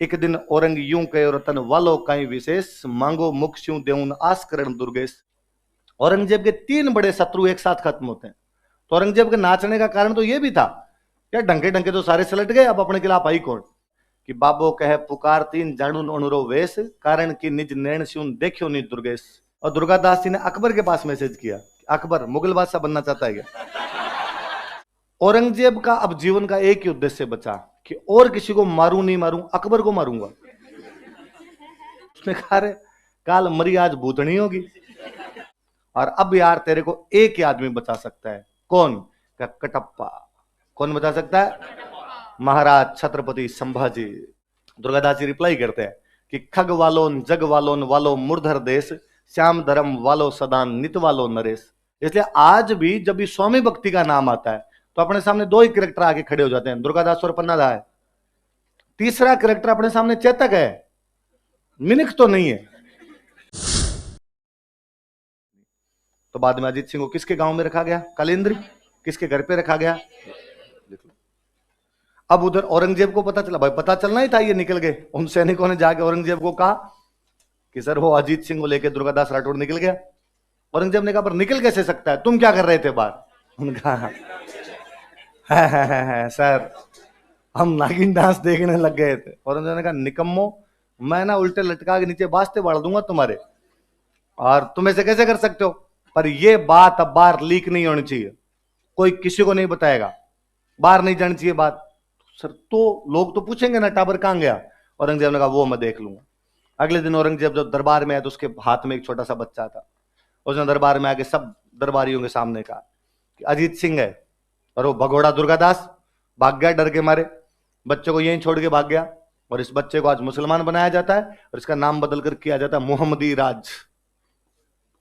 एक दिन औरंग यूं कहे रतन वालो काई विशेष, मांगो मुख स्यूं देउन आस करण दुर्गेश। औरंगजेब के 3 बड़े शत्रु एक साथ खत्म होते हैं। तो औरंगजेब के नाचने का कारण तो यह भी था, क्या डंके डंके तो सारे सलट गए, अब अपने खिलाफ आई कौन। कि बाबो कहे पुकार तीन जाणुन अनुरो वेश, कारण की निज नैण स्यून देखियो निज दुर्गेश। और दुर्गादास जी ने अकबर के पास मैसेज किया, अकबर मुगल बादशाह बनना चाहता है क्या। औरंगजेब का अब जीवन का एक ही उद्देश्य बचा कि और किसी को मारूं नहीं मारूं, अकबर को मारूंगा। उसने कहा रे काल मरी आज भूतनी होगी, और अब यार तेरे को एक ही आदमी बचा सकता है। कौन? कटप्पा। कौन बचा सकता है? महाराज छत्रपति संभाजी। दुर्गादास जी रिप्लाई करते हैं कि खग वालोन जग वालोन वालो मूर्धर देश, श्याम धर्म वालो सदान नित वालो नरेश। इसलिए आज भी जब भी स्वामी भक्ति का नाम आता है तो अपने सामने 2 ही कैरेक्टर आके खड़े हो जाते हैं, दुर्गादास और पन्नादा है। तीसरा कैरेक्टर अपने सामने चेतक है, मिनख तो नहीं है। तो बाद में अजीत सिंह को किसके गांव में रखा गया? कलेंद्र। किसके घर पे रखा गया? अब उधर औरंगजेब को पता चला, भाई पता चलना ही था, ये निकल गए। उन सैनिकों ने जाके औरंगजेब को कहा कि सर वो अजीत सिंह को लेकर दुर्गादास राठौड़ निकल गया। औरंगजेब ने कहा पर निकल कैसे सकता है, तुम क्या कर रहे थे बाहर? उनका है सर हम नागिन डांस देखने लग गए थे। औरंगजेब ने कहा निकम्मो, मैं ना उल्टे लटका के नीचे बास्ते बाढ़ दूंगा तुम्हारे, और तुम ऐसे कैसे कर सकते हो। पर ये बात अब बाहर लीक नहीं होनी चाहिए, कोई किसी को नहीं बताएगा, बाहर नहीं जानी चाहिए बात। सर तो लोग तो पूछेंगे ना टाबर कहां गया। औरंगजेब ने कहा वो मैं देख लूंगा। अगले दिन औरंगजेब जब दरबार में आया तो उसके हाथ में एक छोटा सा बच्चा था। उसने दरबार में आके सब दरबारियों के सामने कहा कि अजीत सिंह है, और वो भगोड़ा दुर्गादास भाग गया डर के मारे, बच्चे को यहीं छोड़ के भाग गया। और इस बच्चे को आज मुसलमान बनाया जाता है और इसका नाम बदल कर किया जाता है मोहम्मदी राज।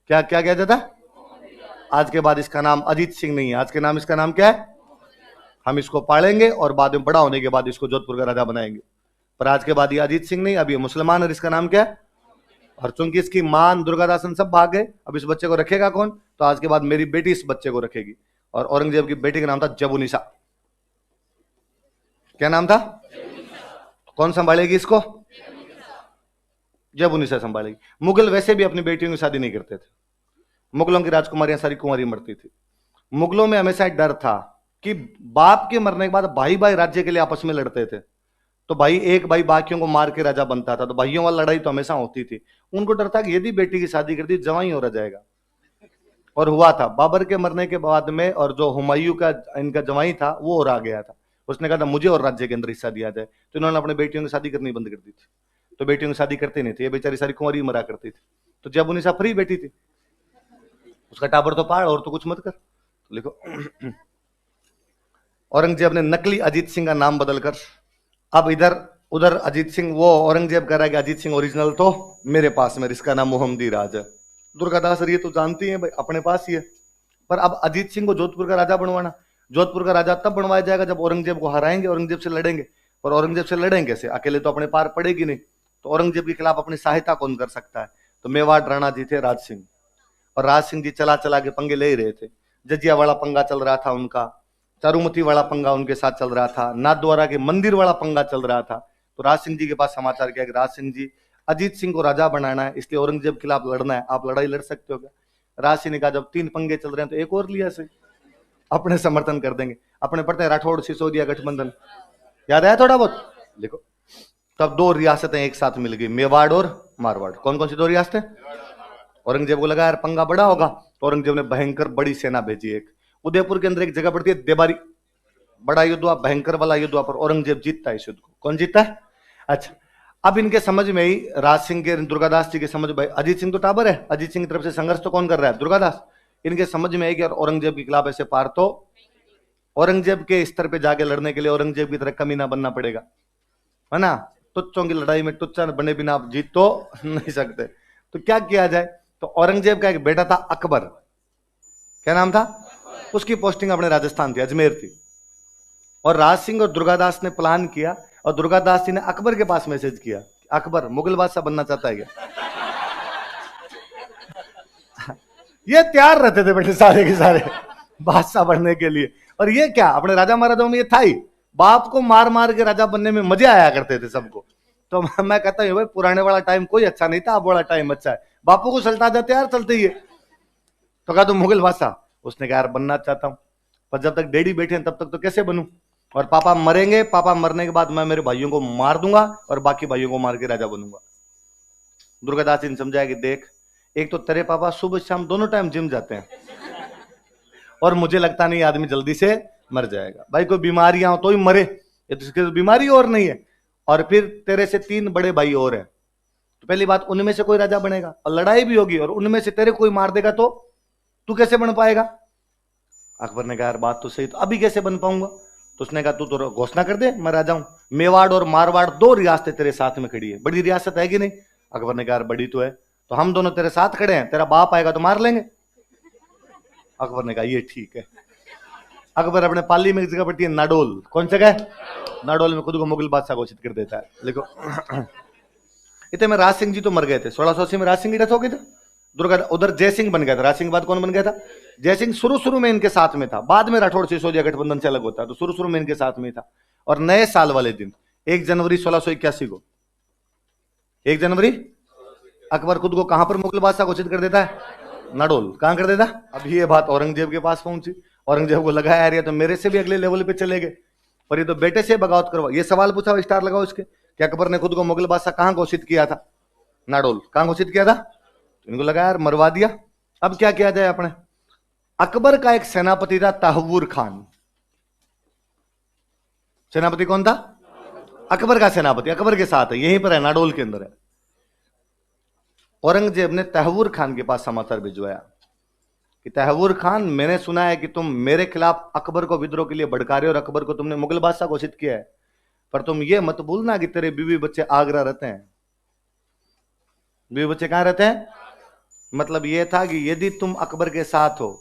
क्या क्या किया जाता है? आज के बाद इसका नाम अजीत सिंह नहीं है, आज के नाम इसका नाम क्या है? हम इसको पालेंगे और बाद में बड़ा होने के बाद इसको जोधपुर का राजा बनाएंगे। पर आज के बाद ये अजीत सिंह नहीं, अब ये मुसलमान, और इसका नाम क्या है? और चूंकि इसकी मां दुर्गादासन सब भाग गए, अब इस बच्चे को रखेगा कौन? तो आज के बाद मेरी बेटी इस बच्चे को रखेगी। और औरंगजेब की बेटी का नाम था जबुनिसा। क्या नाम था? कौन संभालेगी इसको? जबुनिसा संभालेगी। मुगल वैसे भी अपनी बेटियों की शादी नहीं करते थे, मुगलों की राजकुमारियां सारी कुंवारी मरती थी। मुगलों में हमेशा एक डर था कि बाप के मरने के बाद भाई भाई राज्य के लिए आपस में लड़ते थे, तो भाई एक भाई बाकियों को मार के राजा बनता था, तो भाइयों वाली लड़ाई तो हमेशा होती थी। उनको डर था कि यदि बेटी की शादी कर दी जवाई हो रह जाएगा। और हुआ था बाबर के मरने के बाद में, और जो हुमायूं का इनका जवाई था वो और आ गया था। उसने कहा था मुझे और राज्य के अंदर हिस्सा दिया जाए, तो इन्होंने अपने बेटियों की शादी करनी बंद कर दी थी। तो बेटियों की शादी करते नहीं थे, ये बेचारी सारी कुंवारी मरा करती थी। तो जब उन्हें फ्री बेटी थी, उसका टाबर तो पाड़ और तो कुछ मत कर। तो लिखो औरंगजेब ने नकली अजीत सिंह का नाम बदलकर, अब इधर उधर अजीत सिंह, वो औरंगजेब कह रहा है कि अजीत सिंह ओरिजिनल तो मेरे पास में, इसका नाम मोहम्मदी राज है। दुर्गादास ये तो जानती है भाई अपने पास ही है। पर अब अजीत सिंह को जोधपुर का राजा बनवाना, जोधपुर का राजा तब बनवाया जाएगा जब औरंगजेब को हराएंगे, औरंगजेब से लड़ेंगे। पर औरंगजेब से लड़ेंगे कैसे? अकेले तो अपने पार पड़ेगी नहीं। तो औरंगजेब के खिलाफ अपनी सहायता कौन कर सकता है? तो मेवाड़ राणा जी थे राज सिंह, और राज सिंह जी चला चला के पंगे ले ही रहे थे। जजिया वाला पंगा चल रहा था उनका, चारूमती वाला पंगा उनके साथ चल रहा था, नाथद्वारा के मंदिर वाला पंगा चल रहा था। तो राज सिंह जी के पास समाचार गया कि राज सिंह जी, अजीत सिंह को राजा बनाना है, इसलिए औरंगजेब के खिलाफ लड़ना है, आप लड़ाई लड़ सकते हो क्या? राज सिंह ने कहा जब 3 पंगे चल रहे हैं तो एक और लिया से अपने समर्थन कर देंगे। अपने पढ़ते हैं राठौड़ सिसोदिया गठबंधन, याद आया थोड़ा बहुत? देखो तब 2 रियासतें एक साथ मिल गई, मेवाड़ और मारवाड़। कौन कौन सी 2 रियासतें? औरंगजेब को लगा यार पंगा बड़ा होगा, तो औरंगजेब ने भयंकर बड़ी सेना भेजी। एक उदयपुर के अंदर एक जगह पड़ती है देबारी, बड़ा युद्ध हुआ, भयंकर वाला युद्ध हुआ, पर औरंगजेब जीतता है इस युद्ध को। कौन जीतता है? अच्छा, अब इनके समझ में ही, राज सिंह के, दुर्गादास जी के समझ में, अजीत सिंह तो टाबर है, अजीत सिंह की तरफ से संघर्ष तो कौन कर रहा है? दुर्गादास। इनके समझ में है कि औरंगजेब के खिलाफ ऐसे पार तो औरंगजेब के स्तर पे जाके लड़ने के लिए औरंगजेब की तरह कमी ना बनना पड़ेगा, है ना। तुच्छों की लड़ाई में टुच्चा बने बिना आप जीत तो नहीं सकते। तो क्या किया जाए? तो औरंगजेब का एक बेटा था अकबर, क्या नाम था उसकी? पोस्टिंग अपने राजस्थान थी, अजमेर थी। और राज सिंह और दुर्गादास ने प्लान किया, और दुर्गादास जी ने अकबर के पास मैसेज किया, अकबर मुगल बादशाह बनना चाहता है क्या? ये तैयार रहते थे बेटे सारे के सारे बादशाह बनने के लिए। और ये क्या, अपने राजा महाराजाओं में ये था ही, बाप को मार मार के राजा बनने में मजे आया करते थे सबको। तो मैं कहता हूँ भाई पुराने वाला टाइम कोई अच्छा नहीं था, अब वाला टाइम अच्छा है। बापू को सल्टा देते यार, चलते ही है। तो कहा तुम मुगल बादशाह? उसने कहा यार बनना चाहता हूं, पर जब तक डैडी बैठे हैं तब तक तो कैसे बनूं, और पापा मरेंगे, पापा मरने के बाद मैं मेरे भाइयों को मार दूंगा और बाकी भाइयों को मार के राजा बनूंगा। दुर्गादास जी ने समझाया कि देख, एक तो तेरे पापा सुबह शाम दोनों टाइम जिम जाते हैं, और मुझे लगता नहीं आदमी जल्दी से मर जाएगा। भाई कोई बीमारियां हो तो ही मरे, ये तो इसके बीमारी और नहीं है। और फिर तेरे से 3 बड़े भाई और हैं, तो पहली बात उनमें से कोई राजा बनेगा, और लड़ाई भी होगी, और उनमें से तेरे कोई मार देगा तो तू कैसे बन पाएगा? अकबर ने कहा यार बात तो सही, तो अभी कैसे बन पाऊंगा? तो उसने कहा तू तो घोषणा कर दे मैं राजा हूं, मेवाड़ और मारवाड़ 2 रियासतें तेरे साथ में खड़ी है, बड़ी रियासत है कि नहीं? अकबर ने कहा यार बड़ी तो है, तो हम दोनों तेरे साथ खड़े हैं, तेरा बाप आएगा तो मार लेंगे। अकबर ने कहा ये ठीक है। अकबर अपने पाली में एक जगह पड़ती है नाडोल, कौन जगह? नाडोल में खुद को मुगल बादशाह घोषित कर देता है। देखो इतने में राज सिंह जी तो मर गए थे, 1680 में राज सिंह की डेथ हो गई थी। दुर्गा उधर जयसिंह बन गया था, राज सिंह के बाद कौन बन गया था? जयसिंह शुरू में इनके साथ में था, बाद में राठौड़ सिसोदिया गठबंधन से अलग होता है, तो शुरू में इनके साथ में था। और नए साल वाले दिन 1 जनवरी 1681 को, 1 जनवरी अकबर खुद को कहां पर मुगल बादशाह घोषित कर देता है? नाडोल। कहां कर देता? अब ये बात औरंगजेब के पास पहुंची, औरंगजेब को लगा यार ये तो मेरे से भी अगले लेवल पे चले गए, पर ये तो बेटे से बगावत करवा। ये सवाल पूछा, स्टार लगाओ इसके, कि अकबर ने खुद को मुगल बादशाह कहां घोषित किया था? नाडोल। कहां घोषित किया था? इनको लगा यार मरवा दिया, अब क्या किया जाए अपने। अकबर का एक सेनापति था तहव्वुर खान। सेनापति कौन था? अकबर का सेनापति, अकबर के साथ है, यहीं पर है, नाडोल के अंदर है। औरंगजेब ने तहव्वुर खान के पास समाचार भिजवाया कि तहव्वुर खान, मैंने सुना है कि तुम मेरे खिलाफ अकबर को विद्रोह के लिए भड़का रहे हो और अकबर को तुमने मुगल बादशाह घोषित किया है, पर तुम ये मत भूलना कि तेरे बीवी बच्चे आगरा रहते हैं। बीवी बच्चे कहां रहते हैं? मतलब यह था कि यदि तुम अकबर के साथ हो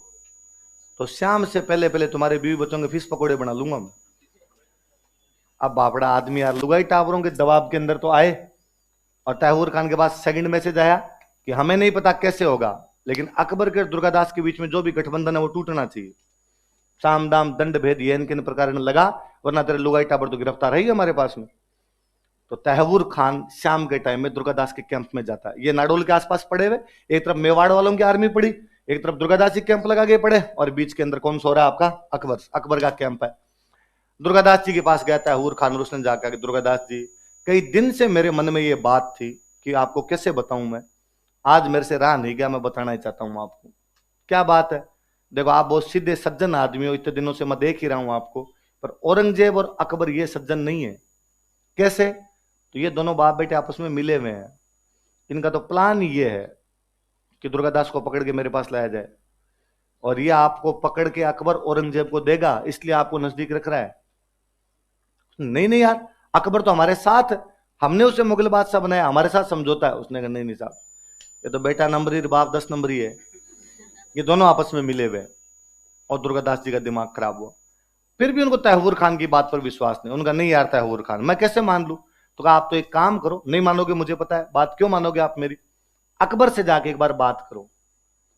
तो शाम से पहले पहले तुम्हारे बीवी बच्चों के फिश पकोड़े बना लूंगा मैं। अब बापड़ा आदमी यार लुगाई टावरों के दबाव के अंदर तो आए, और तहव्वुर खान के पास सेकंड मैसेज आया कि हमें नहीं पता कैसे होगा, लेकिन अकबर के दुर्गादास के बीच में जो भी गठबंधन है वो टूटना चाहिए। साम दाम दंड भेद ये इनके प्रकार लगा, वरना तेरे लुगाई टावर तो गिरफ्तार है हमारे पास में। तो तहव्वुर खान शाम के टाइम में दुर्गादास के कैंप में जाता है। ये नाडोल के आसपास पड़े हुए, एक तरफ मेवाड़ वालों की आर्मी पड़ी, एक तरफ दुर्गादास जी कैंप लगा के पड़े, और बीच के अंदर कौन सो रहा है आपका? अकबर। अकबर का कैंप है। दुर्गादास जी के पास गया तहव्वुर खान, उसने जाकर दुर्गादास जी, कई दिन से मेरे मन में ये बात थी कि आपको कैसे बताऊं मैं, आज मेरे से रहा नहीं गया, मैं बताना ही चाहता हूं आपको। क्या बात है? देखो आप बहुत सीधे सज्जन आदमी हो, इतने दिनों से मैं देख ही रहा हूं आपको, पर औरंगजेब और अकबर ये सज्जन नहीं है। कैसे? तो ये दोनों बाप बेटे आपस में मिले हुए हैं, इनका तो प्लान ये है कि दुर्गादास को पकड़ के मेरे पास लाया जाए, और ये आपको पकड़ के अकबर औरंगजेब को देगा, इसलिए आपको नजदीक रख रहा है। नहीं नहीं यार, अकबर तो हमारे साथ, हमने उसे मुगल बादशाह बनाया, हमारे साथ समझौता है। उसने कहा नहीं नहीं साहब, ये तो बेटा नंबरी बाप 10 नंबरी है, ये दोनों आपस में मिले हुए। और दुर्गादास जी का दिमाग खराब हुआ। फिर भी उनको तहव्वुर खान की बात पर विश्वास नहीं। उनका नहीं यार तहव्वुर खान मैं कैसे मान लूं? तो कहा आप तो एक काम करो, नहीं मानोगे मुझे पता है, बात क्यों मानोगे आप मेरी? अकबर से जाके एक बार बात करो,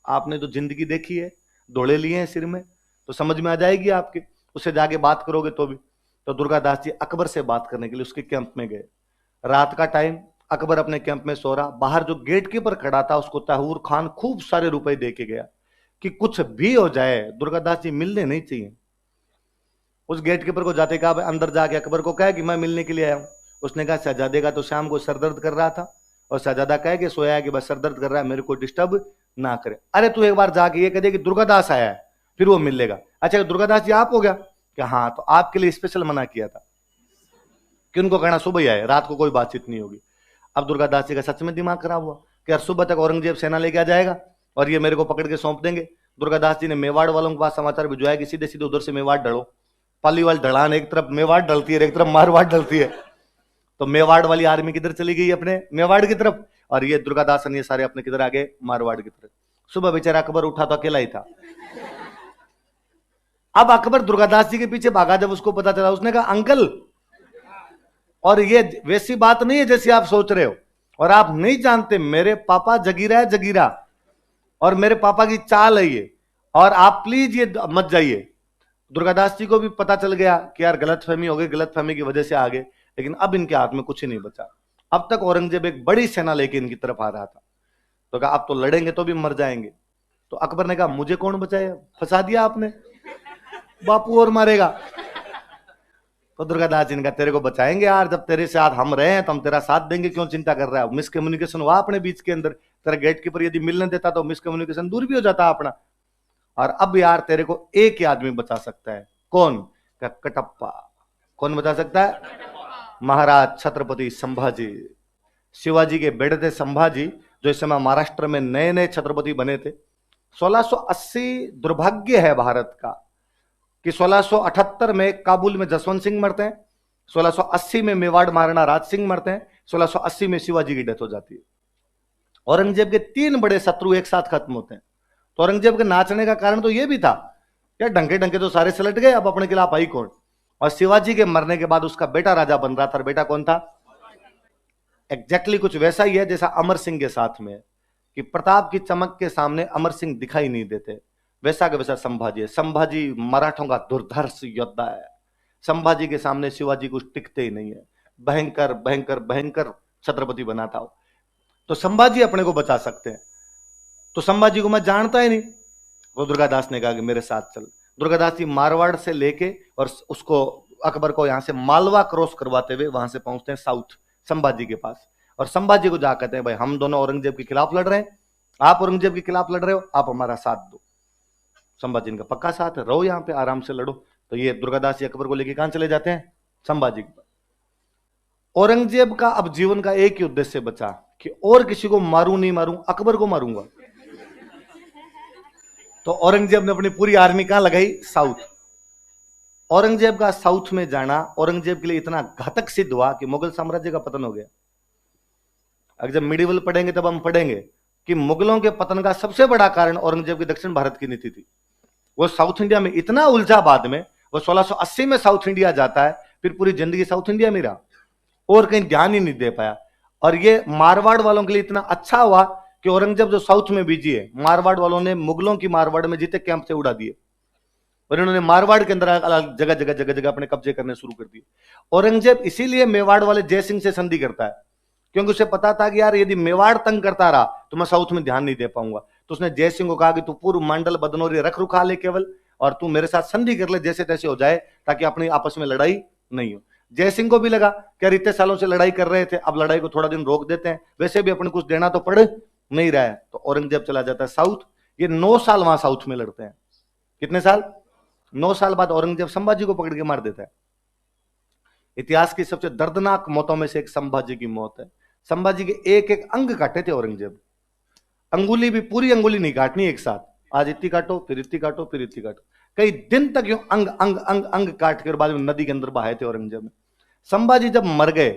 आपने तो जिंदगी देखी है, दौड़े लिए हैं सिर में, तो समझ में आ जाएगी आपके, उससे जाके बात करोगे तो भी। तो दुर्गादास जी अकबर से बात करने के लिए उसके कैंप में गए। रात का टाइम, अकबर अपने कैंप में सो रहा, बाहर जो गेट कीपर खड़ा था उसको तहव्वुर खान खूब सारे रुपए दे के गया कि कुछ भी हो जाए दुर्गादास जी मिलने नहीं चाहिए। उस गेट कीपर को जाते कहा, अंदर जाके अकबर को कहा कि मैं मिलने के लिए आया हूं। उसने कहा शहजादे का तो शाम को सरदर्द कर रहा था, और शहजादा कहे कि सोया है कि बस सरदर्द कर रहा है, मेरे को डिस्टर्ब ना करे। अरे तू एक बार जाके ये कह दे कि दुर्गादास आया है, फिर वो मिल लेगा। अच्छा दुर्गादास जी आप हो गया कि हाँ, तो आपके लिए स्पेशल मना किया था कि उनको कहना सुबह ही आए, रात को कोई बातचीत नहीं होगी। अब दुर्गादास जी का सच में दिमाग खराब हुआ कि यार सुबह तक औरंगजेब सेना लेके आ जाएगा और ये मेरे को पकड़ के सौंप देंगे। दुर्गादास जी ने मेवाड़ वालों के पास समाचार भिजवाया कि सीधे सीधे उधर से मेवाड़ डलो। पालीवाल ढलान, एक तरफ मेवाड़ डलती है, एक तरफ मारवाड़ डलती है। तो मेवाड़ वाली आर्मी किधर चली गई? अपने मेवाड़ की तरफ, और ये दुर्गादास ये सारे अपने किधर आ गए? मारवाड़ की तरफ। सुबह बेचारा अकबर उठा तो अकेला ही था। अब अकबर दुर्गादास जी के पीछे भागा, जब उसको पता चला उसने कहा अंकल, और ये वैसी बात नहीं है जैसी आप सोच रहे हो, और आप नहीं जानते मेरे पापा जगीरा है, जगीरा, और मेरे पापा की चाल है ये, और आप प्लीज ये मत जाइए। दुर्गादास जी को भी पता चल गया कि यार गलतफहमी हो गई, गलतफहमी की वजह से आ गए, लेकिन अब इनके हाथ में कुछ ही नहीं बचा। अब तक औरंगजेब एक बड़ी सेना लेके इनकी तरफ आ रहा था, तो कहा अब तो लड़ेंगे तो भी मर जाएंगे। तो अकबर ने कहा मुझे कौन बचाए, फंसा दिया आपने, बापू और मारेगा। तो दुर्गादास जी ने कहा तेरे को बचाएंगे यार, जब तेरे साथ हम रहे हैं तो हम तेरा साथ देंगे, क्यों चिंता कर रहा है। मिसकम्युनिकेशन हुआ अपने बीच के अंदर, तेरा गेट कीपर यदि मिलने देता तो मिसकम्युनिकेशन दूर भी हो जाता अपना। और अब यार तेरे को एक ही आदमी बचा सकता है। कौन? क्या? कटप्पा। कौन बचा सकता है? महाराज छत्रपति संभाजी। शिवाजी के बेटे थे संभाजी, जो इस समय महाराष्ट्र में नए नए छत्रपति बने थे। 1680 दुर्भाग्य है भारत का कि 1678 में काबुल में जसवंत सिंह मरते हैं, 1680 में मेवाड़ महाराणा राज सिंह मरते हैं, 1680 में शिवाजी की डेथ हो जाती है। औरंगजेब के 3 बड़े शत्रु एक साथ खत्म होते हैं। तो औरंगजेब के नाचने का कारण तो यह भी था, क्या डंके डंके तो सारे सलट गए, अब अपने खिलाफ आई कौन। और शिवाजी के मरने के बाद उसका बेटा राजा बन रहा था। बेटा कौन था? एग्जैक्टली कुछ वैसा ही है जैसा अमर सिंह के साथ में, कि प्रताप की चमक के सामने अमर सिंह दिखाई नहीं देते, वैसा का वैसा संभाजी है। संभाजी मराठों का दुर्धर्ष योद्धा है। संभाजी के सामने शिवाजी कुछ टिकते ही नहीं है। भयंकर भयंकर भयंकर छत्रपति बनाता हो। तो संभाजी अपने को बचा सकते हैं। तो संभाजी को मैं जानता ही नहीं। वो दुर्गादास ने कहा कि मेरे साथ चल। दुर्गादास जी मारवाड़ से लेके और उसको अकबर को यहां से मालवा क्रॉस करवाते हुए वहां से पहुंचते हैं साउथ संभाजी के पास। और संभाजी को जा कहते हैं भाई हम दोनों औरंगजेब के खिलाफ लड़ रहे हैं, आप औरंगजेब के खिलाफ लड़ रहे हो, आप हमारा साथ दो। संभाजी इनका पक्का साथ है, रहो यहां पे आराम से लड़ो। तो ये दुर्गादास जी अकबर को लेके कहां चले जाते हैं? संभाजी के पास। औरंगजेब का अब जीवन का एक ही उद्देश्य बचा कि और किसी को मारूं नहीं मारूं, अकबर को मारूंगा। तो औरंगजेब ने अपनी पूरी आर्मी कहां लगाई? साउथ। औरंगजेब का साउथ में जाना औरंगजेब के लिए इतना घातक सिद्ध हुआ कि मुगल साम्राज्य का पतन हो गया। अगर जब मिडिवल पढ़ेंगे तब हम पढ़ेंगे कि मुगलों के पतन का सबसे बड़ा कारण औरंगजेब की दक्षिण भारत की नीति थी। वो साउथ इंडिया में इतना उलझा, बाद में वो 1680 में साउथ इंडिया जाता है, फिर पूरी जिंदगी साउथ इंडिया में रहा और कहीं ध्यान ही नहीं दे पाया। और ये मारवाड़ वालों के लिए इतना अच्छा हुआ कि औरंगजेब जो साउथ में बिजी है, मारवाड़ वालों ने मुगलों की मारवाड़ में जीते कैंप से उड़ा दिए और इन्होंने मारवाड़ के अंदर अलग जगह जगह जगह जगह अपने कब्जे करने शुरू कर दिए। औरंगजेब इसीलिए मेवाड़ वाले जयसिंह से संधि करता है, क्योंकि उसे पता था कि यार यदि मेवाड़ तंग करता रहा तो मैं साउथ में ध्यान नहीं दे पाऊंगा। तो उसने जयसिंह को कहा कि तू पूर्व मंडल बदनौरी रख रुखा ले केवल, और तू मेरे साथ संधि कर ले जैसे तैसे हो जाए, ताकि अपनी आपस में लड़ाई नहीं हो। जयसिंह को भी लगा कि यार इतने सालों से लड़ाई कर रहे थे, अब लड़ाई को थोड़ा दिन रोक देते हैं, वैसे भी अपने कुछ देना तो पड़ नहीं रहा है। तो औरंगजेब चला जाता है साउथ। ये 9 साल वहां साउथ में लड़ते हैं। कितने साल? 9 साल बाद औरंगजेब संभाजी को पकड़ के मार देता है। इतिहास की सबसे दर्दनाक मौतों में से एक संभाजी की मौत है। संभाजी के एक एक अंग काटे थे औरंगजेब, अंगुली भी, पूरी अंगुली नहीं काटनी एक साथ, आज इतनी काटो फिर इतनी काटो फिर इतनी काटो, कई दिन तक यूं अंग अंग अंग अंग काट के बाद में नदी के अंदर बहाए थे औरंगजेब ने। संभाजी जब मर गए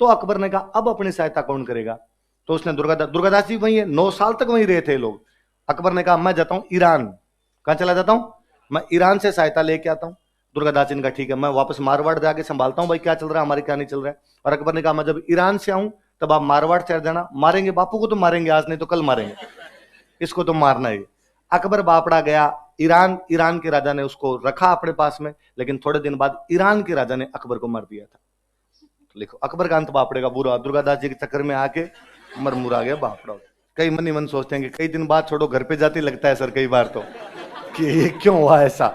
तो अकबर ने कहा अब अपनी सहायता कौन करेगा। तो उसने दुर्गादास जी वही है, 9 साल तक वहीं रहे थे लोग। अकबर ने कहा मैं जाता हूं ईरान। कहां चला जाता हूं? मैं ईरान से सहायता लेके आता हूं। दुर्गादास जी ने कहा ठीक है, मैं वापस मारवाड़ जाके संभालता हूं भाई क्या चल रहा है, हमारे क्या नहीं चल रहा है। और अकबर ने कहा मैं जब ईरान से आऊं तब आप मारवाड़ चढ़ जाना, मारेंगे बापू को तो मारेंगे आज, नहीं तो कल मारेंगे, इसको तो मारना ही। अकबर बापड़ा गया ईरान। ईरान के राजा ने उसको रखा अपने पास में, लेकिन थोड़े दिन बाद ईरान के राजा ने अकबर को मार दिया था। तो लिखो अकबर का अंत बापड़ेगा बुरा, दुर्गादास जी के चक्कर में आके मरमुरा गया बापड़ा। कई मन ही मन सोचते हैं कि कई दिन बाद छोड़ो घर पे जाते लगता है सर कई बार तो कि ये क्यों हुआ ऐसा।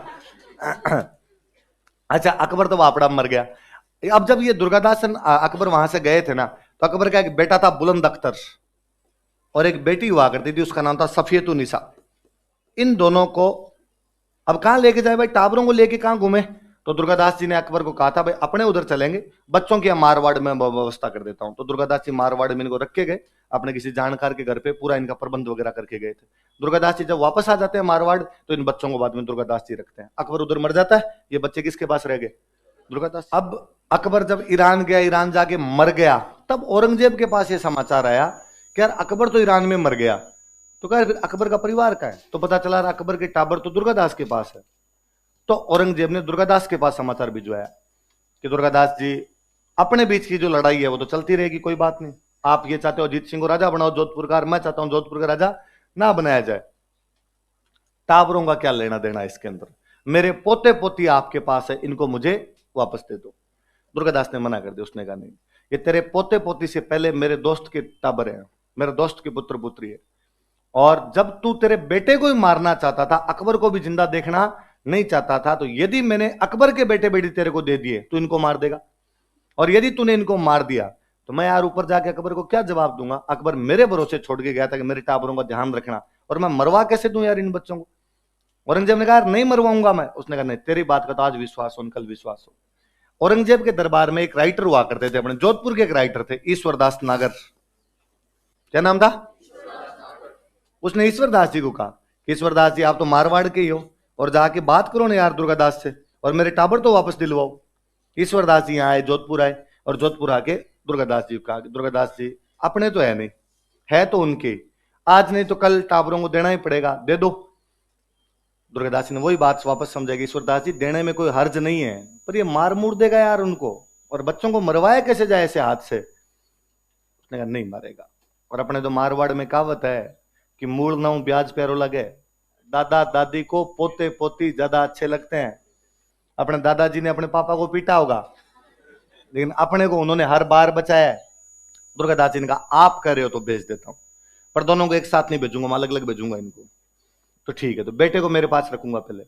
अच्छा, अकबर तो बापड़ा मर गया। अब जब ये दुर्गादास अकबर वहां से गए थे ना, तो अकबर का एक बेटा था बुलंद अख्तर और एक बेटी हुआ करती थी, उसका नाम था सफियतुन्निसा। इन दोनों को अब कहां लेके जाए भाई, टाबरों को लेके कहां घूमे। तो दुर्गादास जी ने अकबर को कहा था भाई अपने उधर चलेंगे, बच्चों की मारवाड़ में व्यवस्था कर देता हूं। तो दुर्गादास जी मारवाड़ में इनको रख के गए, अपने किसी जानकार के घर पे पूरा इनका प्रबंध वगैरह करके गए थे। दुर्गादास जी जब वापस आ जाते हैं मारवाड़ तो इन बच्चों को बाद में दुर्गादास जी रखते हैं। अकबर उधर मर जाता है, ये बच्चे किसके पास रह गए? दुर्गादास। अब अकबर जब ईरान गया, ईरान जाके मर गया, तब औरंगजेब के पास ये समाचार आया कि यार अकबर तो ईरान में मर गया, तो कहा फिर अकबर का परिवार का है। तो पता चला अकबर के टाबर तो दुर्गादास के पास है। तो औरंगजेब ने दुर्गादास के पास समाचार भिजवाया कि दुर्गादास जी अपने बीच की जो लड़ाई है वो तो चलती रहेगी, कोई बात नहीं, आप ये चाहते हो अजीत सिंह को राजा बनाओ जोधपुर का, मैं चाहता हूं जोधपुर का राजा ना बनाया जाए, टाबरों का क्या लेना देना इसके अंदर, मेरे पोते पोती आपके पास है, इनको मुझे वापस दे दो। दुर्गादास ने मना कर दिया, उसने कहा नहीं, ये तेरे पोते पोती से पहले मेरे दोस्त के टाबर है, मेरे दोस्त के पुत्र पुत्री है। और जब तू तेरे बेटे को ही मारना चाहता था, अकबर को भी जिंदा देखना नहीं चाहता था, तो यदि मैंने अकबर के बेटे बेटी तेरे को दे दिए तो इनको मार देगा, और यदि तूने इनको मार दिया तो मैं यार ऊपर जाके अकबर को क्या जवाब दूंगा? अकबर मेरे भरोसे छोड़ के गया था कि मेरे टाबरों का ध्यान रखना, और मैं मरवा कैसे दूं यार इन बच्चों को? औरंगजेब ने कहा नहीं मरवाऊंगा मैं। उसने कहा नहीं, तेरी बात का तो आज विश्वास हो, कल विश्वास हो। औरंगजेब के दरबार में एक राइटर हुआ करते थे, अपने जोधपुर के एक राइटर थे, ईश्वरदास नागर। क्या नाम था? उसने ईश्वरदास जी को कहा, ईश्वरदास जी आप तो मारवाड़ के ही हो, और जाके बात करो ना यार दुर्गादास से, और मेरे टाबर तो वापस दिलवाओ। ईश्वरदास जी यहाँ आए, जोधपुर आए, और जोधपुर आके दुर्गादास जी को कहा, दुर्गादास जी अपने तो है नहीं, है तो उनके, आज नहीं तो कल टाबरों को देना ही पड़ेगा, दे दो। दुर्गादास जी ने वही बात वापस समझाएगी, ईश्वरदास जी देने में कोई हर्ज नहीं है, पर ये मार मूर देगा यार उनको, और बच्चों को मरवाया कैसे जाए ऐसे हाथ से? उसने कहा नहीं मारेगा। और अपने तो मारवाड़ में कहावत है कि मूल ना ब्याज प्यारो लगे, दादा दादी को पोते पोती ज्यादा अच्छे लगते हैं। अपने दादाजी ने अपने पापा को पीटा होगा, लेकिन अपने को उन्होंने हर बार बचाया। दुर्गादास जी ने कहा आप कर रहे हो तो भेज देता हूं, पर दोनों को एक साथ नहीं भेजूंगा, मैं अलग अलग भेजूंगा इनको। तो ठीक है, तो बेटे को मेरे पास रखूंगा, पहले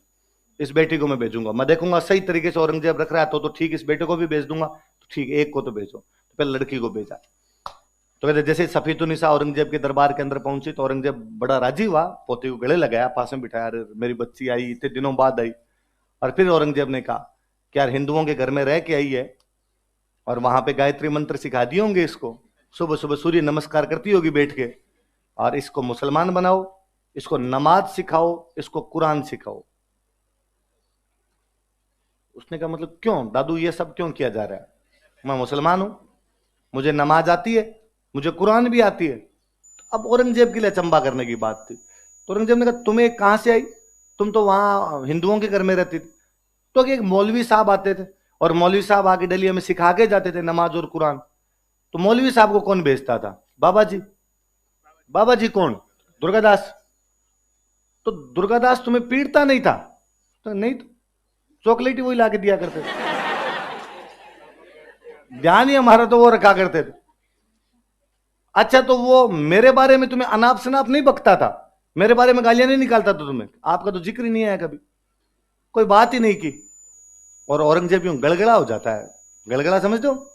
इस बेटी को मैं भेजूंगा, मैं देखूंगा सही तरीके से औरंगजेब रख रहा है तो ठीक, इस बेटे को भी भेज दूंगा, तो ठीक, एक को तो भेजो। तो पहले लड़की को भेजा। तो कहते जैसे सफीतुन्निसा औरंगजेब के दरबार के अंदर पहुंची तो औरंगजेब बड़ा राजी हुआ, पोते को गले लगाया, पास में बिठाया, अरे मेरी बच्ची आई, इतने दिनों बाद आई। और फिर औरंगजेब ने कहा कि यार हिंदुओं के घर में रह के आई है, और वहां पे गायत्री मंत्र सिखा दिए होंगे इसको, सुबह सुबह सूर्य नमस्कार करती होगी बैठ के, और इसको मुसलमान बनाओ, इसको नमाज सिखाओ, इसको कुरान सिखाओ। उसने कहा मतलब क्यों दादू, ये सब क्यों किया जा रहा है? मैं मुसलमान हूं, मुझे नमाज आती है, मुझे कुरान भी आती है। अब औरंगजेब के लिए अचंबा करने की बात थी। तो औरंगजेब ने कहा तुम्हें कहां से आई, तुम तो वहां हिंदुओं के घर में रहती थी। तो एक मौलवी साहब आते थे, और मौलवी साहब आके दिल्ली में सिखा के जाते थे नमाज और कुरान। तो मौलवी साहब को कौन भेजता था? बाबा जी। बाबा जी कौन? दुर्गादास। तो दुर्गादास तुम्हें पीटता नहीं था? तो नहीं, तो चॉकलेट ही वही लाके दिया करते थे, ध्यान ही हमारा तो वो रखा करते थे। अच्छा, तो वो मेरे बारे में तुम्हें अनाप शनाप नहीं बकता था, मेरे बारे में गालियां नहीं निकालता था तुम्हें, आपका तो जिक्र ही नहीं आया कभी, कोई बात ही नहीं की। और औरंगजेब यूं गड़गड़ा हो जाता है, गड़गड़ा समझते हो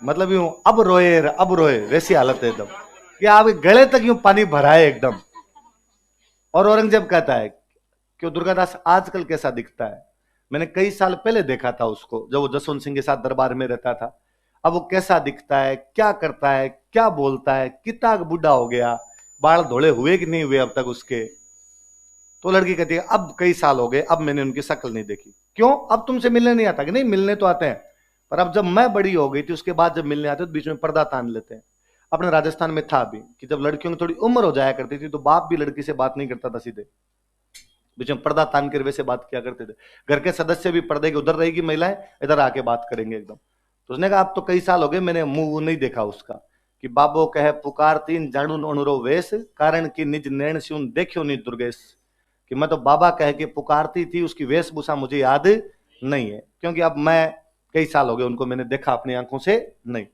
मतलब यूं अब रोए वैसी हालत है एकदम, कि आपके गले तक यूं पानी भरा है एकदम। और औरंगजेब कहता है कि दुर्गादास आजकल कैसा दिखता है? मैंने कई साल पहले देखा था उसको, जब वो जसवंत सिंह के साथ दरबार में रहता था। अब वो कैसा दिखता है, क्या करता है, क्या बोलता है, कितना बूढ़ा हो गया, बाल धोले हुए कि नहीं हुए अब तक उसके? तो लड़की कहती है अब कई साल हो गए, अब मैंने उनकी शक्ल नहीं देखी। क्यों? अब तुमसे मिलने नहीं आता? कि नहीं, मिलने तो आते हैं, पर अब जब मैं बड़ी हो गई थी उसके बाद जब मिलने आते तो बीच में पर्दा तान लेते हैं। अपने राजस्थान में था भी कि जब लड़कियों की थोड़ी उम्र हो जाया करती थी तो बाप भी लड़की से बात नहीं करता था, सीधे बीच में पर्दा तान कर वैसे बात किया करते थे। घर के सदस्य भी पर्दे के उधर रहेगी, महिलाएं इधर आके बात करेंगे एकदम। तो उसने कहा अब तो कई साल हो गए मैंने मुंह नहीं देखा उसका, कि बाबो कहे पुकार तीन जाणुन अनुरो वेश, कारण की निज नैण स्यून देखियो नहीं दुर्गेश। कि मैं तो बाबा कह के पुकारती थी, उसकी वेशभूषा मुझे याद नहीं है, क्योंकि अब मैं कई साल हो गए उनको मैंने देखा अपनी आंखों से नहीं।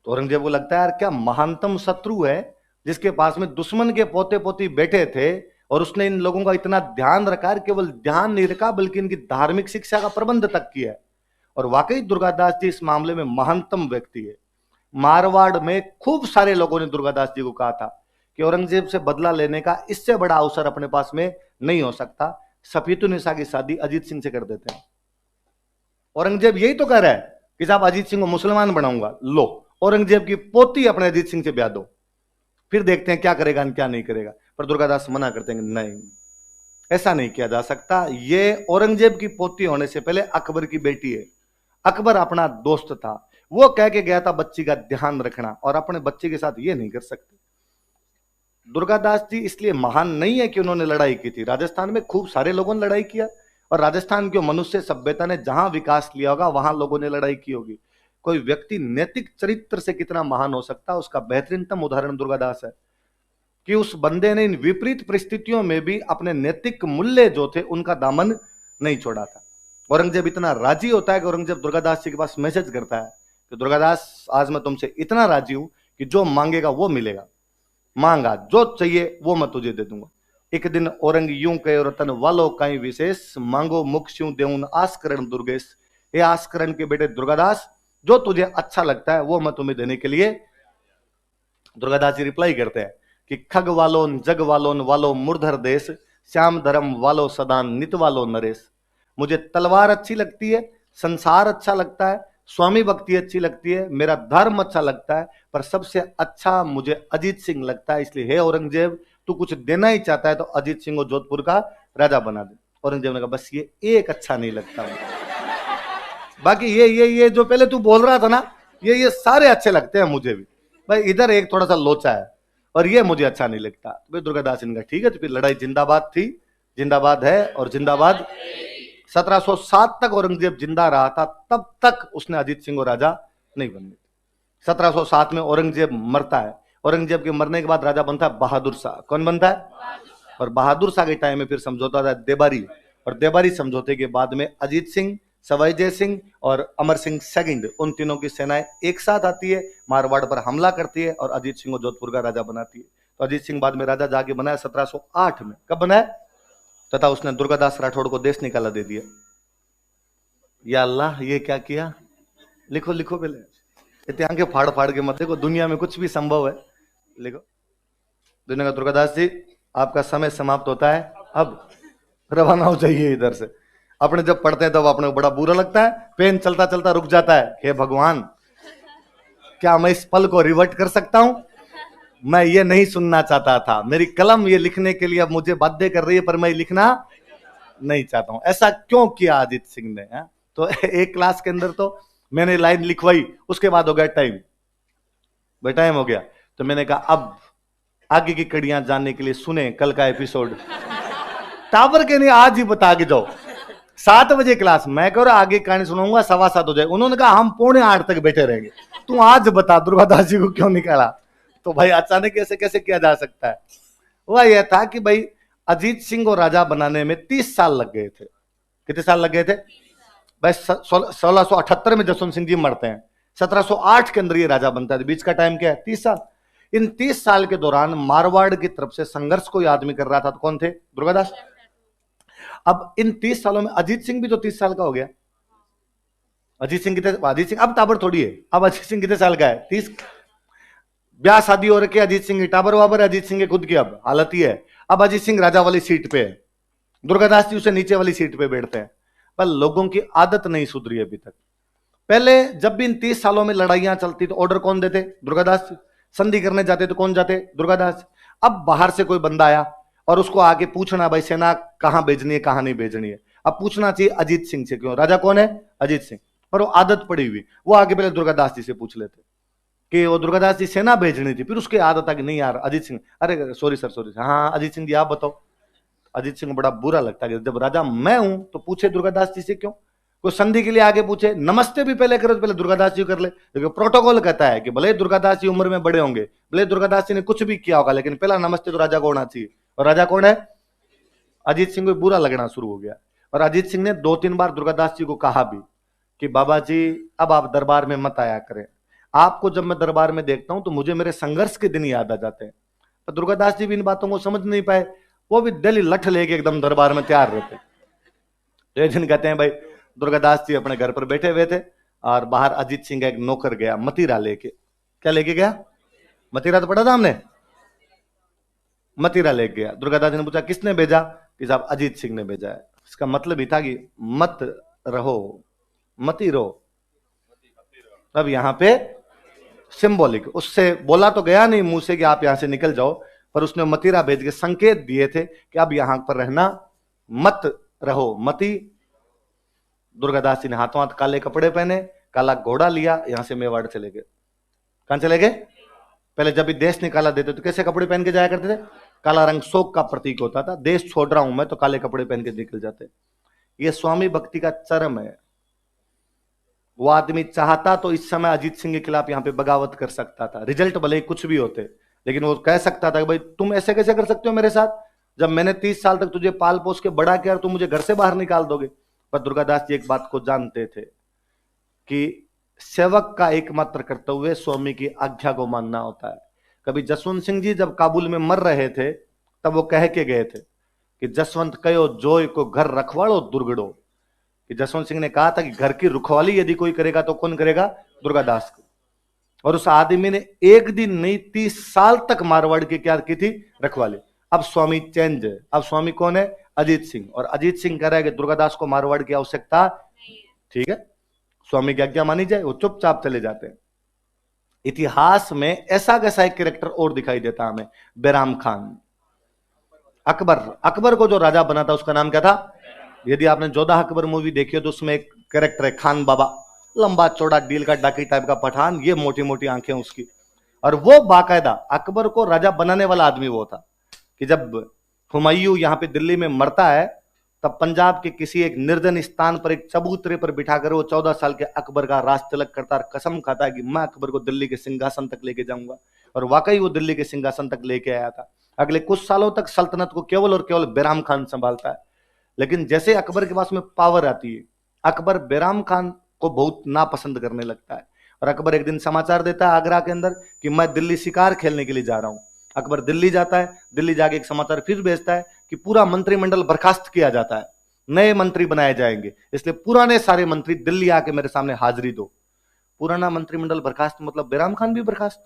तो औरंगजेब को लगता है यार क्या महानतम शत्रु है जिसके पास में दुश्मन के पोते पोती बैठे थे, और उसने इन लोगों का इतना ध्यान रखा, केवल ध्यान नहीं रखा बल्कि इनकी धार्मिक शिक्षा का प्रबंध तक किया है। और वाकई दुर्गादास जी इस मामले में महानतम व्यक्ति है। मारवाड़ में खूब सारे लोगों ने दुर्गादास जी को कहा था कि औरंगजेब से बदला लेने का इससे बड़ा अवसर अपने पास में नहीं हो सकता, सफीतुन्निसा की शादी अजीत सिंह से कर देते हैं। औरंगजेब यही तो कह रहा है कि साहब अजीत सिंह को मुसलमान बनाऊंगा, लो औरंगजेब की पोती अपने अजीत सिंह से ब्याह दो, फिर देखते हैं क्या करेगा क्या नहीं करेगा। पर दुर्गादास मना करते हैं, नहीं ऐसा नहीं किया जा सकता, ये औरंगजेब की पोती होने से पहले अकबर की बेटी है, अकबर अपना दोस्त था, वो कह के गया था बच्ची का ध्यान रखना, और अपने बच्चे के साथ ये नहीं कर सकते। दुर्गादास जी इसलिए महान नहीं है कि उन्होंने लड़ाई की थी, राजस्थान में खूब सारे लोगों ने लड़ाई किया, और राजस्थान के मनुष्य सभ्यता ने जहां विकास लिया होगा वहां लोगों ने लड़ाई की होगी। कोई व्यक्ति नैतिक चरित्र से कितना महान हो सकता है, उसका बेहतरीनतम उदाहरण दुर्गादास है, कि उस बंदे ने इन विपरीत परिस्थितियों में भी अपने नैतिक मूल्य जो थे उनका दामन नहीं छोड़ा था। औरंगजेब इतना राजी होता है कि औरंगजेब दुर्गादास जी के पास मैसेज करता है कि दुर्गादास आज मैं तुमसे इतना राजी हूं कि जो मांगेगा वो मिलेगा, मांगा जो चाहिए वो मैं तुझे दे दूंगा। एक दिन औरंग यूं कहे रतन वालो कहीं विशेष, मांगो मुख स्यूं देऊन आस्करण दुर्गेश। ये आस्करण के बेटे दुर्गादास, जो तुझे अच्छा लगता है वो मैं तुम्हें देने के लिए। दुर्गादास जी रिप्लाई करते हैं कि खग वालोन जग वालोन वालो मुरधर देश, श्याम धर्म वालो सदान नित वालो नरेश। मुझे तलवार अच्छी लगती है, संसार अच्छा लगता है, स्वामी भक्ति अच्छी लगती है, मेरा धर्म अच्छा लगता है, पर सबसे अच्छा मुझे अजीत सिंह लगता है। इसलिए हे औरंगजेब, तू कुछ देना ही चाहता है तो अजीत सिंह को जोधपुर का राजा बना दे। औरंगजेब ने कहा बस ये एक अच्छा नहीं लगता मुझे, बाकी ये जो पहले तू बोल रहा था ना, ये सारे अच्छे लगते हैं मुझे भी, भाई इधर एक थोड़ा सा लोचा है और ये मुझे अच्छा नहीं लगता। भाई दुर्गादास इनका ठीक है। तो फिर लड़ाई जिंदाबाद थी, जिंदाबाद है और जिंदाबाद। 1707 तक औरंगजेब जिंदा रहा था, तब तक उसने अजीत सिंह को राजा नहीं बनने दिया। 1707 में औरंगजेब मरता है। औरंगजेब के मरने के बाद राजा बनता है बहादुर शाह। कौन बनता है? और बहादुर शाह के टाइम में फिर समझौता था देबारी, और देबारी समझौते के बाद में अजीत सिंह, सवाई जय सिंह और अमर सिंह सेकंड, उन तीनों की सेनाएं एक साथ आती है, मारवाड़ पर हमला करती है और अजीत सिंह को जोधपुर का राजा बनाती है। तो अजीत सिंह बाद में राजा जाके बनाया 1708 में। कब बनाया? तथा उसने दुर्गादास राठौड़ को देश निकाला दे दिया। या अल्लाह, ये क्या किया? लिखो लिखो पहले, इतने आंखें फाड़ फाड़ के मत देखो, दुनिया में कुछ भी संभव है। लिखो। दुनिया का दुर्गादास जी, आपका समय समाप्त होता है, अब रवाना हो जाइए इधर से। अपने जब पढ़ते हैं तब अपने को बड़ा बुरा लगता है, पेन चलता चलता रुक जाता है। हे भगवान, क्या मैं इस पल को रिवर्ट कर सकता हूं? मैं ये नहीं सुनना चाहता था, मेरी कलम ये लिखने के लिए अब मुझे बाध्य कर रही है, पर मैं लिखना नहीं चाहता हूं। ऐसा क्यों किया अजीत सिंह ने? तो एक क्लास के अंदर तो मैंने लाइन लिखवाई, उसके बाद हो गया टाइम, भाई टाइम हो गया, तो मैंने कहा अब आगे की कड़ियां जानने के लिए सुने कल का एपिसोड। टावर के नहीं, आज ही बता के जाओ। 7 बजे क्लास, मैं कह रहा आगे कहानी सुनाऊंगा 7:15 हो जाए। उन्होंने कहा हम 7:45 तक बैठे रहेंगे, तू आज बता दुर्गादास जी को क्यों निकाला। तो भाई अचानक ऐसे कैसे किया जा सकता है? वह यह था कि भाई अजीत सिंह को राजा बनाने में 30 साल लग गए थे। कितने साल लग गए थे भाई? 1678 में जसवंत सिंह जी मरते हैं, 1708 के अंदर ये राजा बनता है। बीच का टाइम क्या है? 30 साल। इन 30 साल के दौरान मारवाड़ की तरफ से संघर्ष कोई आदमी कर रहा था, तो कौन थे? दुर्गादास। अब इन 30 सालों में अजीत सिंह भी तो 30 साल का हो गया। अजीत सिंह कितने? अजीत सिंह अब टाबर थोड़ी है, अब अजीत सिंह कितने साल का है? 30। ब्याह शादी हो रखी है अजीत सिंह की, टाबर वाबर अजीत सिंह के खुद की अब हालत ही है। अब अजीत सिंह राजा वाली सीट पे है, दुर्गादास जी उसे नीचे वाली सीट पे बैठते हैं। पर लोगों की आदत नहीं सुधरी अभी तक। पहले जब भी इन 30 सालों में लड़ाइयां चलती तो ऑर्डर कौन देते? दुर्गादास। संधि करने जाते तो कौन जाते? दुर्गादास। अब बाहर से कोई बंदा आया और उसको आगे पूछना भाई सेना कहां भेजनी है कहां नहीं भेजनी है, अब पूछना चाहिए अजीत सिंह से। क्यों? राजा कौन है? अजीत सिंह। पर वो आदत पड़ी हुई, वो आगे पहले दुर्गादास जी से पूछ लेते कि वो दुर्गादास जी सेना भेजनी थी, फिर उसके आदत आ कि नहीं यार अजीत सिंह, अरे सॉरी सर सॉरी, हाँ अजीत सिंह जी आप बताओ। अजीत सिंह को बड़ा बुरा लगता है जब राजा मैं हूं तो पूछे दुर्गादास जी से क्यों। कोई संधि के लिए आगे पूछे, नमस्ते भी पहले करो तो पहले दुर्गादास जी कर ले, क्योंकि प्रोटोकॉल कहता है कि भले दुर्गादास जी उम्र में बड़े होंगे, भले दुर्गादास जी ने कुछ भी किया होगा, लेकिन पहला नमस्ते तो राजा को होना चाहिए। और राजा कौन है? अजीत सिंह को बुरा लगना शुरू हो गया। और अजीत सिंह ने 2-3 बार दुर्गादास जी को कहा भी कि बाबा जी अब आप दरबार में मत आया करें, आपको जब मैं दरबार में देखता हूं तो मुझे मेरे संघर्ष के दिन याद आ जाते हैं। पर दुर्गादास जी भी इन बातों को समझ नहीं पाए, वो भी दिल्ली लठ लेके एकदम दरबार में तैयार रहते। एक दिन कहते हैं भाई दुर्गादास जी अपने घर पर बैठे हुए थे और बाहर अजीत सिंह का एक नौकर गया मतीरा लेके। क्या लेके गया? मतीरा तो पढ़ा था हमने, मतीरा लेके गया। दुर्गादास जी ने पूछा किसने भेजा? कि साहब अजीत सिंह ने भेजा है। इसका मतलब ही था कि मत रहो, मती रहो। अब यहां पे सिंबॉलिक, उससे बोला तो गया नहीं मुंह से कि आप यहां से निकल जाओ, पर उसने मतीरा भेज के संकेत दिए थे कि अब यहां पर रहना मत रहो, मती। दुर्गादास जी ने हाथों हाथ काले कपड़े पहने, काला घोड़ा लिया, यहां से मेवाड़ चले गए। कहां चले गए? पहले जब भी देश निकाला देते तो कैसे कपड़े पहन के जाया करते थे? काला रंग शोक का प्रतीक होता था, देश छोड़ रहा हूं मैं तो काले कपड़े पहन के निकल जाते। ये स्वामी भक्ति का चरम है। वो आदमी चाहता तो इस समय अजीत सिंह के खिलाफ यहां पे बगावत कर सकता था, रिजल्ट भले ही कुछ भी होते, लेकिन वो कह सकता था कि भाई तुम ऐसे कैसे कर सकते हो मेरे साथ, जब मैंने 30 साल तक तुझे पाल पोस के बड़ा किया तुम मुझे घर से बाहर निकाल दोगे। पर दुर्गादास जी एक बात को जानते थे कि सेवक का एकमात्र कर्तव्य स्वामी की आज्ञा को मानना होता है। कभी जसवंत सिंह जी जब काबुल में मर रहे थे तब वो कह के गए थे कि जसवंत कयो जोय को घर रखवाड़ो दुर्गड़ो, कि जसवंत सिंह ने कहा था कि घर की रखवाली यदि कोई करेगा तो कौन करेगा? दुर्गादास को। और उस आदमी ने एक दिन नहीं 30 साल तक मारवाड़ की क्या की थी? रखवाली। अब स्वामी चेंज है, अब स्वामी कौन है? अजीत सिंह। और अजीत सिंह कह रहा है कि दुर्गादास को मारवाड़ की आवश्यकता, ठीक है, स्वामी की आज्ञा मानी जाए, वो चुपचाप चले जाते हैं। इतिहास में ऐसा कैसा एक कैरेक्टर और दिखाई देता हमें, बैराम खान। अकबर, अकबर को जो राजा बना था उसका नाम क्या था? यदि आपने जोधा अकबर मूवी देखी हो तो उसमें एक कैरेक्टर है खान बाबा, लंबा चौड़ा डील का डाकी टाइप का पठान, ये मोटी मोटी आंखें उसकी। और वो बाकायदा अकबर को राजा बनाने वाला आदमी वो था कि जब हुमायूं यहां पे दिल्ली में मरता है तब पंजाब के किसी एक निर्जन स्थान पर एक चबूतरे पर बिठाकर वो 14 साल के अकबर का राज तिलक करता है, कसम खाता है कि मैं अकबर को दिल्ली के सिंहासन तक लेके जाऊंगा। और वाकई वो दिल्ली के सिंहासन तक लेके आया था। अगले कुछ सालों तक सल्तनत को केवल और केवल बैराम खान संभालता है। लेकिन जैसे अकबर के पास में पावर आती है, अकबर बैराम खान को बहुत नापसंद करने लगता है। और अकबर एक दिन समाचार देता है आगरा के अंदर कि मैं दिल्ली शिकार खेलने के लिए जा रहा हूं। अकबर दिल्ली जाता है, दिल्ली जाके एक समाचार फिर भेजता है कि पूरा मंत्रिमंडल बर्खास्त किया जाता है, नए मंत्री बनाए जाएंगे, इसलिए पुराने सारे मंत्री दिल्ली आके मेरे सामने हाजिरी दो। पुराना मंत्रिमंडल बर्खास्त मतलब बैराम खान भी बर्खास्त।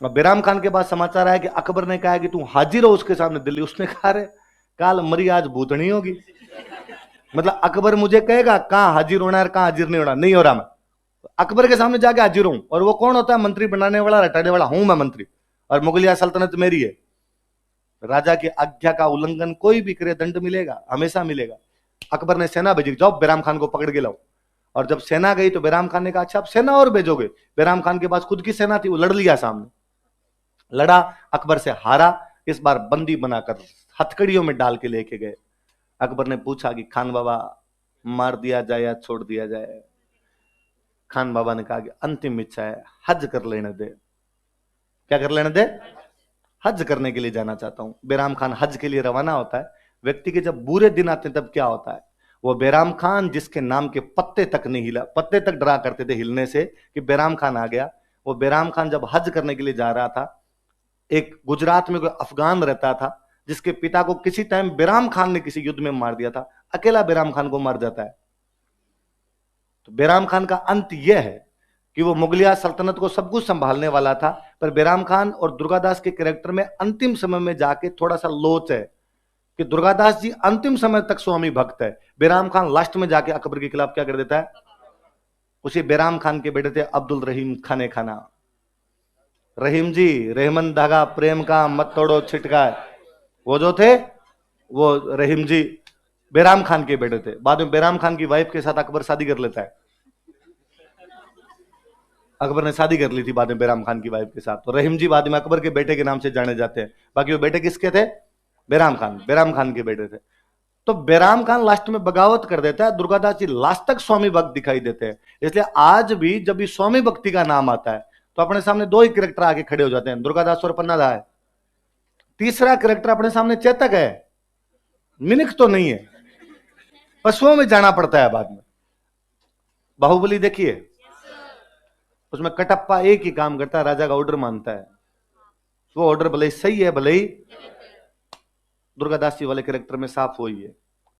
और बैराम खान के बाद समाचार आया कि अकबर ने कहा कि तू हाजिर हो उसके सामने दिल्ली। उसने कहा रे काल मरी आज भूतनी होगी, मतलब अकबर मुझे कहेगा कहां हाजिर होना है, कहां हाजिर नहीं होना, नहीं हो रहा मैं अकबर के सामने जाके हाजिर हूं। और वो कौन होता है? मंत्री बनाने वाला, हटाने वाला हूं मैं मंत्री, और मुगलिया सल्तनत मेरी है। राजा की आज्ञा का उल्लंघन कोई भी करे दंड मिलेगा, हमेशा मिलेगा। अकबर ने सेना भेजी, जाओ बैराम खान को पकड़ के लाओ। और जब सेना गई तो बैराम खान ने कहा अच्छा आप सेना और भेजोगे? बैराम खान के पास खुद की सेना थी, वो लड़ लिया सामने, लड़ा, अकबर से हारा। इस बार बंदी बनाकर हथकड़ियों में डाल के लेके गए। अकबर ने पूछा कि खान बाबा मार दिया जाए या छोड़ दिया जाए? खान बाबा ने कहा कि अंतिम इच्छा है, हज कर लेने दे। क्या कर लेने दे? हज करने के लिए जाना चाहता हूं। बैराम खान हज के लिए रवाना होता है। व्यक्ति के जब बुरे दिन आते हैं तब क्या होता है? वो बैराम खान जिसके नाम के पत्ते तक नहीं हिला, पत्ते तक डरा करते थे हिलने से कि बैराम खान आ गया, वो बैराम खान जब हज करने के लिए जा रहा था, एक गुजरात में कोई अफगान रहता था जिसके पिता को किसी टाइम बैराम खान ने किसी युद्ध में मार दिया था, अकेला बैराम खान को मार जाता है। तो बैराम खान का अंत यह है कि वो मुगलिया सल्तनत को सब कुछ संभालने वाला था, पर बैराम खान और दुर्गादास के कैरेक्टर में अंतिम समय में जाके थोड़ा सा लोच है कि दुर्गादास जी अंतिम समय तक स्वामी भक्त है, बैराम खान लास्ट में जाके अकबर के खिलाफ क्या कर देता है? उसी बैराम खान के बेटे थे अब्दुल रहीम खाने खाना। रहीम जी, रहमन धागा प्रेम का मत तोड़ो छिटका, वो जो थे वो रहीम जी बैराम खान के बेटे थे। बाद में बैराम खान की वाइफ के साथ अकबर शादी कर लेता है, अकबर ने शादी कर ली थी बाद में बैराम खान की वाइफ के साथ। तो रहीम जी बाद में अकबर के बेटे के नाम से जाने जाते हैं। बाकी वो बेटे किसके थे? बैराम खान, बैराम खान के बेटे थे। तो बैराम खान लास्ट में बगावत कर देता है, दुर्गादास जी लास्ट तक स्वामी भक्त दिखाई देते हैं। इसलिए आज भी जब भी स्वामी भक्ति का नाम आता है तो अपने सामने दो ही कैरेक्टर आके खड़े हो जाते हैं, दुर्गादास और पन्नादा है। तीसरा कैरेक्टर अपने सामने चेतक है, मिनख तो नहीं है, पशुओं में जाना पड़ता है बाद में। बाहुबली देखिए, उसमें कटप्पा एक ही काम करता है, राजा का ऑर्डर मानता है। वो ऑर्डर भले ही सही है भले ही, दुर्गादास जी वाले कैरेक्टर में साफ वही है।